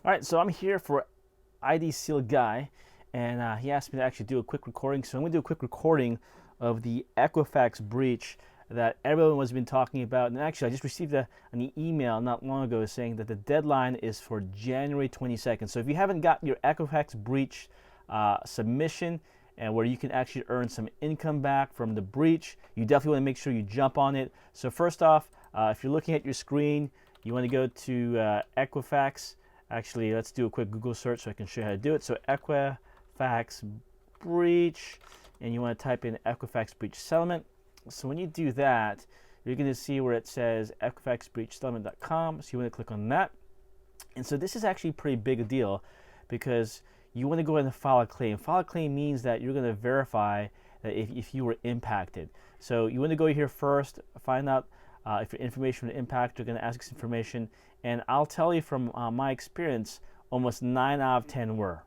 All right, so I'm here for idsealguy, and he asked me to actually do a quick recording. So I'm going to do a quick recording of the Equifax breach that everyone has been talking about. And actually, I just received an email not long ago saying that the deadline is for January 22nd. So if you haven't got your Equifax breach submission, and where you can actually earn some income back from the breach, you definitely want to make sure you jump on it. So first off, if you're looking at your screen, you want to go to Equifax. Actually, let's do a quick Google search so I can show you how to do it. So Equifax Breach, and you want to type in Equifax Breach Settlement. So when you do that, you're going to see where it says EquifaxBreachSettlement.com. So you want to click on that. And so this is actually a pretty big a deal because you want to go ahead and file a claim. File a claim means that you're going to verify that if you were impacted. So you want to go here first, find out if your information was impacted. They're going to ask us information, and I'll tell you from my experience, almost 9 out of 10 were,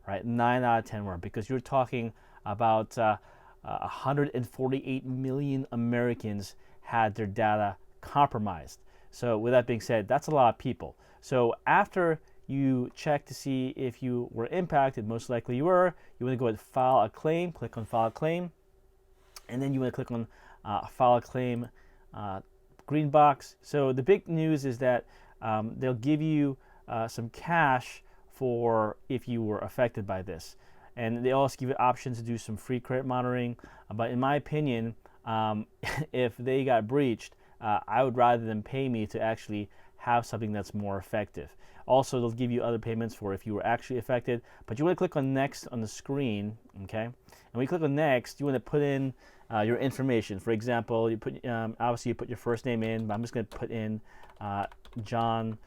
right? 9 out of 10 were, because you're talking about 148 million Americans had their data compromised. So with that being said, that's a lot of people. So after you check to see if you were impacted, most likely you were, you want to go ahead and file a claim, click on file a claim, and then you want to click on file a claim green box. So the big news is that they'll give you some cash for if you were affected by this. And they also give you options to do some free credit monitoring. But in my opinion, if they got breached, I would rather them pay me to actually have something that's more effective. Also, they'll give you other payments for if you were actually affected. But you want to click on next on the screen, okay? And when you click on next, you want to put in your information. For example, you put obviously you put your first name in, but I'm just going to put in John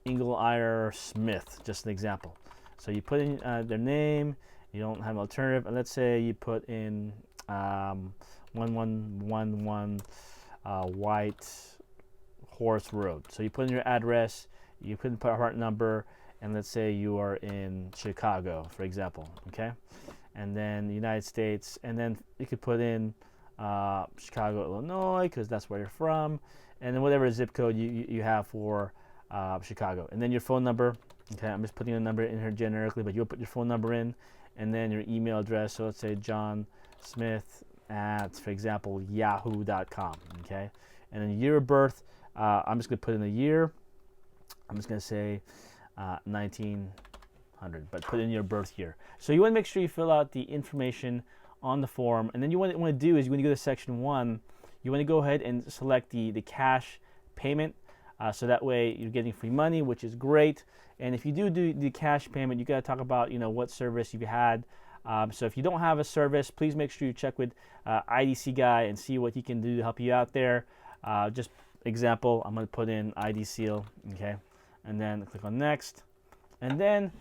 Engelmeyer Smith, just an example. So you put in their name. You don't have an alternative, and let's say you put in 1111 White Horse Road. So you put in your address, you put in apartment number, and let's say you are in Chicago, for example, okay? And then the United States, and then you could put in Chicago, Illinois, because that's where you're from, and then whatever zip code you have for Chicago. And then your phone number, okay? I'm just putting a number in here generically, but you'll put your phone number in, and then your email address. So let's say John Smith at, for example, yahoo.com, okay? And then year of birth, I'm just going to put in a year. I'm just going to say 1900, but put in your birth year. So you want to make sure you fill out the information on the form, and then what you want to do is you want to go to section 1. You want to go ahead and select the cash payment, so that way you're getting free money, which is great. And if you do the cash payment, you got to talk about what service you've had. So if you don't have a service, please make sure you check with idsealguy and see what he can do to help you out there. Just example, I'm going to put in idseal, okay, and then click on next, and then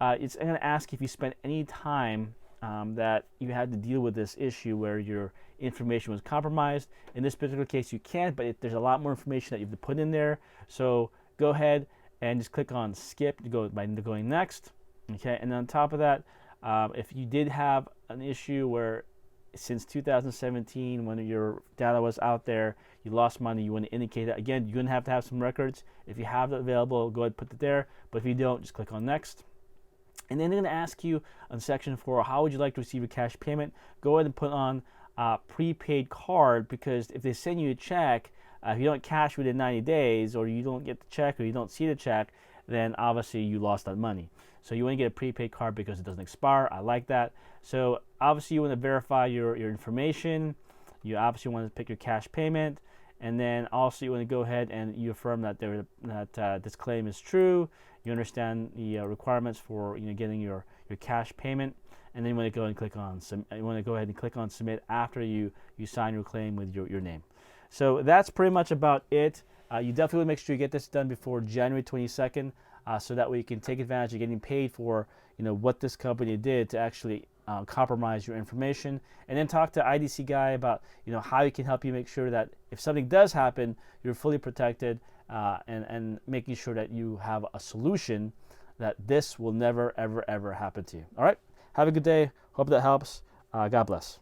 it's going to ask if you spent any time that you had to deal with this issue where your information was compromised. In this particular case, you can't, but there's a lot more information that you have to put in there. So go ahead and just click on skip to go by going next, okay. And on top of that, if you did have an issue where since 2017, when your data was out there, you lost money, you want to indicate that. Again, you're going to have some records. If you have that available, go ahead and put it there. But if you don't, just click on next. And then they're going to ask you on section 4, how would you like to receive your cash payment? Go ahead and put on prepaid card, because if they send you a check, if you don't cash within 90 days, or you don't get the check, or you don't see the check, then obviously you lost that money. So you want to get a prepaid card because it doesn't expire. I like that. So obviously you want to verify your information. You obviously want to pick your cash payment, and then also you want to go ahead and you affirm that this claim is true. You understand the requirements for getting your cash payment, and then you want to go and click on submit after you sign your claim with your name. So that's pretty much about it. You definitely make sure you get this done before January 22nd, so that way you can take advantage of getting paid for what this company did to actually compromise your information. And then talk to idsealguy about how he can help you make sure that if something does happen, you're fully protected, and making sure that you have a solution that this will never ever happen to you. All right, have a good day. Hope that helps. God bless.